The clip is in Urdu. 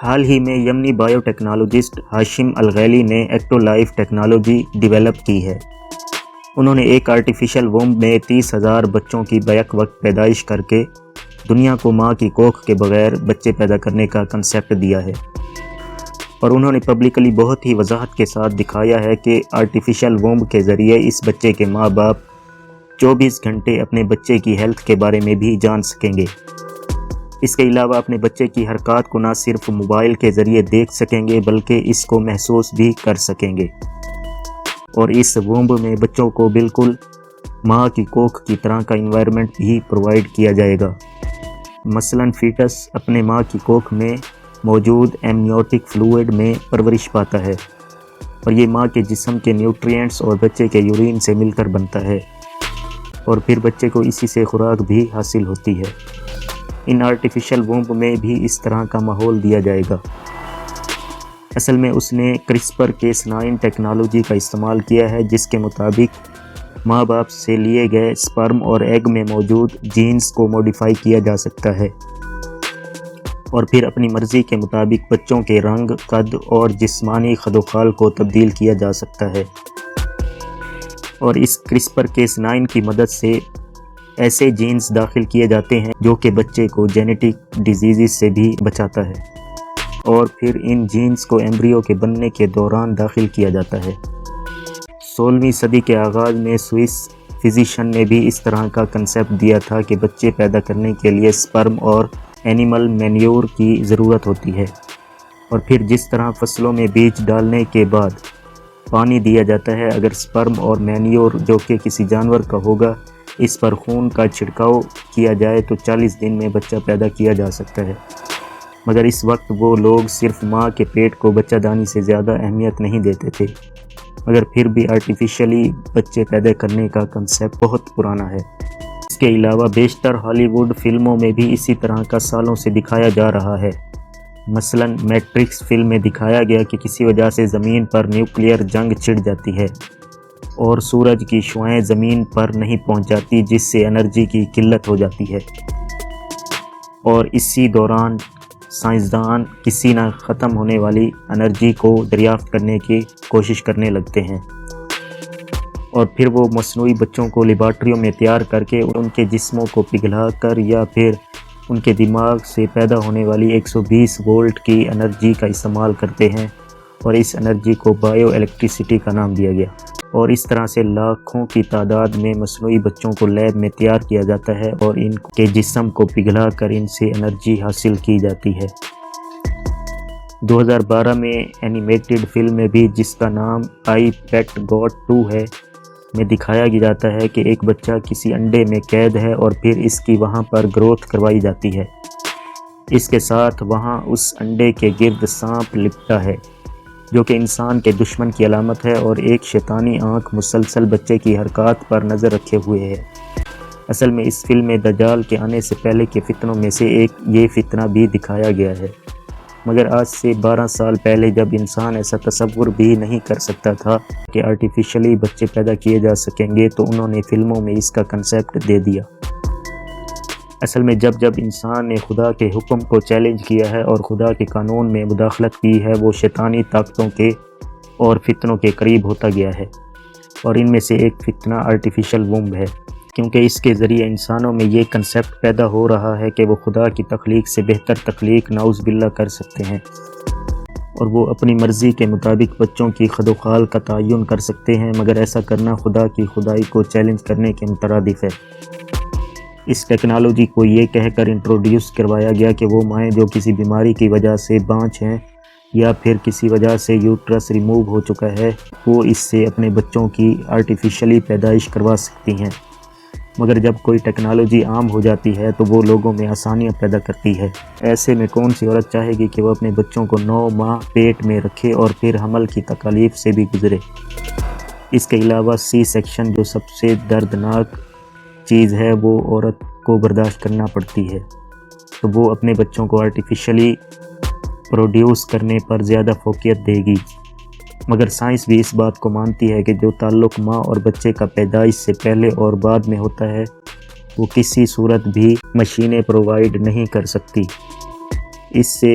حال ہی میں یمنی بائیو ٹیکنالوجسٹ ہاشم الغیلی نے ایکٹو لائف ٹیکنالوجی ڈیولپ کی ہے۔ انہوں نے ایک آرٹیفیشل وومب میں 30,000 بچوں کی بیک وقت پیدائش کر کے دنیا کو ماں کی کوکھ کے بغیر بچے پیدا کرنے کا کنسیپٹ دیا ہے، اور انہوں نے پبلکلی بہت ہی وضاحت کے ساتھ دکھایا ہے کہ آرٹیفیشل وومب کے ذریعے اس بچے کے ماں باپ 24 گھنٹے اپنے بچے کی ہیلتھ کے بارے میں بھی جان سکیں گے۔ اس کے علاوہ اپنے بچے کی حرکات کو نہ صرف موبائل کے ذریعے دیکھ سکیں گے بلکہ اس کو محسوس بھی کر سکیں گے، اور اس وومب میں بچوں کو بالکل ماں کی کوکھ کی طرح کا انوائرمنٹ بھی پرووائڈ کیا جائے گا۔ مثلاً فیٹس اپنے ماں کی کوکھ میں موجود ایمنیوٹک فلوئڈ میں پرورش پاتا ہے، اور یہ ماں کے جسم کے نیوٹرینٹس اور بچے کے یورین سے مل کر بنتا ہے، اور پھر بچے کو اسی سے خوراک بھی حاصل ہوتی ہے۔ ان آرٹیفیشل وومب میں بھی اس طرح کا ماحول دیا جائے گا۔ اصل میں اس نے CRISPR-Cas9 ٹیکنالوجی کا استعمال کیا ہے، جس کے مطابق ماں باپ سے لیے گئے سپرم اور ایگ میں موجود جینز کو موڈیفائی کیا جا سکتا ہے، اور پھر اپنی مرضی کے مطابق بچوں کے رنگ، قد اور جسمانی خدوخال کو تبدیل کیا جا سکتا ہے، اور اس CRISPR-Cas9 کی مدد سے ایسے جینز داخل کیے جاتے ہیں جو کہ بچے کو جینیٹک ڈیزیزز سے بھی بچاتا ہے، اور پھر ان جینز کو ایمبریو کے بننے کے دوران داخل کیا جاتا ہے۔ 16ویں صدی کے آغاز میں سوئس فزیشین نے بھی اس طرح کا کنسیپٹ دیا تھا کہ بچے پیدا کرنے کے لیے سپرم اور اینیمل مینیور کی ضرورت ہوتی ہے، اور پھر جس طرح فصلوں میں بیج ڈالنے کے بعد پانی دیا جاتا ہے، اگر سپرم اور مینیور جو کہ کسی جانور کا ہوگا اس پر خون کا چھڑکاؤ کیا جائے تو 40 دن میں بچہ پیدا کیا جا سکتا ہے۔ مگر اس وقت وہ لوگ صرف ماں کے پیٹ کو بچہ دانی سے زیادہ اہمیت نہیں دیتے تھے، مگر پھر بھی آرٹیفیشلی بچے پیدا کرنے کا کنسیپٹ بہت پرانا ہے۔ اس کے علاوہ بیشتر ہالی ووڈ فلموں میں بھی اسی طرح کا سالوں سے دکھایا جا رہا ہے۔ مثلاً میٹرکس فلم میں دکھایا گیا کہ کسی وجہ سے زمین پر نیوکلیئر جنگ چھڑ جاتی ہے اور سورج کی شعاعیں زمین پر نہیں پہنچ جاتی، جس سے انرجی کی قلت ہو جاتی ہے، اور اسی دوران سائنسدان کسی نہ ختم ہونے والی انرجی کو دریافت کرنے کی کوشش کرنے لگتے ہیں، اور پھر وہ مصنوعی بچوں کو لیبارٹریوں میں تیار کر کے ان کے جسموں کو پگھلا کر یا پھر ان کے دماغ سے پیدا ہونے والی 120 وولٹ کی انرجی کا استعمال کرتے ہیں، اور اس انرجی کو بائیو الیکٹریسٹی کا نام دیا گیا، اور اس طرح سے لاکھوں کی تعداد میں مصنوعی بچوں کو لیب میں تیار کیا جاتا ہے اور ان کے جسم کو پگھلا کر ان سے انرجی حاصل کی جاتی ہے۔ 2012 میں اینیمیٹڈ فلم میں بھی، جس کا نام آئی پیٹ گاٹ 2 ہے، میں دکھایا جاتا ہے کہ ایک بچہ کسی انڈے میں قید ہے اور پھر اس کی وہاں پر گروتھ کروائی جاتی ہے۔ اس کے ساتھ وہاں اس انڈے کے گرد سانپ لپٹا ہے، جو کہ انسان کے دشمن کی علامت ہے، اور ایک شیطانی آنکھ مسلسل بچے کی حرکات پر نظر رکھے ہوئے ہے۔ اصل میں اس فلم میں دجال کے آنے سے پہلے کے فتنوں میں سے ایک یہ فتنہ بھی دکھایا گیا ہے، مگر آج سے 12 سال پہلے جب انسان ایسا تصور بھی نہیں کر سکتا تھا کہ آرٹیفیشلی بچے پیدا کیے جا سکیں گے، تو انہوں نے فلموں میں اس کا کنسیپٹ دے دیا۔ اصل میں جب انسان نے خدا کے حکم کو چیلنج کیا ہے اور خدا کے قانون میں مداخلت کی ہے، وہ شیطانی طاقتوں کے اور فتنوں کے قریب ہوتا گیا ہے، اور ان میں سے ایک فتنہ آرٹیفیشل وومب ہے، کیونکہ اس کے ذریعے انسانوں میں یہ کنسیپٹ پیدا ہو رہا ہے کہ وہ خدا کی تخلیق سے بہتر تخلیق نعوذ باللہ کر سکتے ہیں، اور وہ اپنی مرضی کے مطابق بچوں کی خدوخال کا تعین کر سکتے ہیں، مگر ایسا کرنا خدا کی خدائی کو چیلنج کرنے کے مترادف ہے۔ اس ٹیکنالوجی کو یہ کہہ کر انٹروڈیوس کروایا گیا کہ وہ مائیں جو کسی بیماری کی وجہ سے بانجھ ہیں یا پھر کسی وجہ سے یوٹرس ریموو ہو چکا ہے، وہ اس سے اپنے بچوں کی آرٹیفیشلی پیدائش کروا سکتی ہیں، مگر جب کوئی ٹیکنالوجی عام ہو جاتی ہے تو وہ لوگوں میں آسانیاں پیدا کرتی ہے۔ ایسے میں کون سی عورت چاہے گی کہ وہ اپنے بچوں کو 9 ماہ پیٹ میں رکھے اور پھر حمل کی تکالیف سے بھی گزرے؟ اس کے علاوہ سی سیکشن جو سب سے دردناک چیز ہے وہ عورت کو برداشت کرنا پڑتی ہے، تو وہ اپنے بچوں کو آرٹیفیشلی پروڈیوس کرنے پر زیادہ فوقیت دے گی۔ مگر سائنس بھی اس بات کو مانتی ہے کہ جو تعلق ماں اور بچے کا پیدائش سے پہلے اور بعد میں ہوتا ہے وہ کسی صورت بھی مشینیں پرووائڈ نہیں کر سکتی۔ اس سے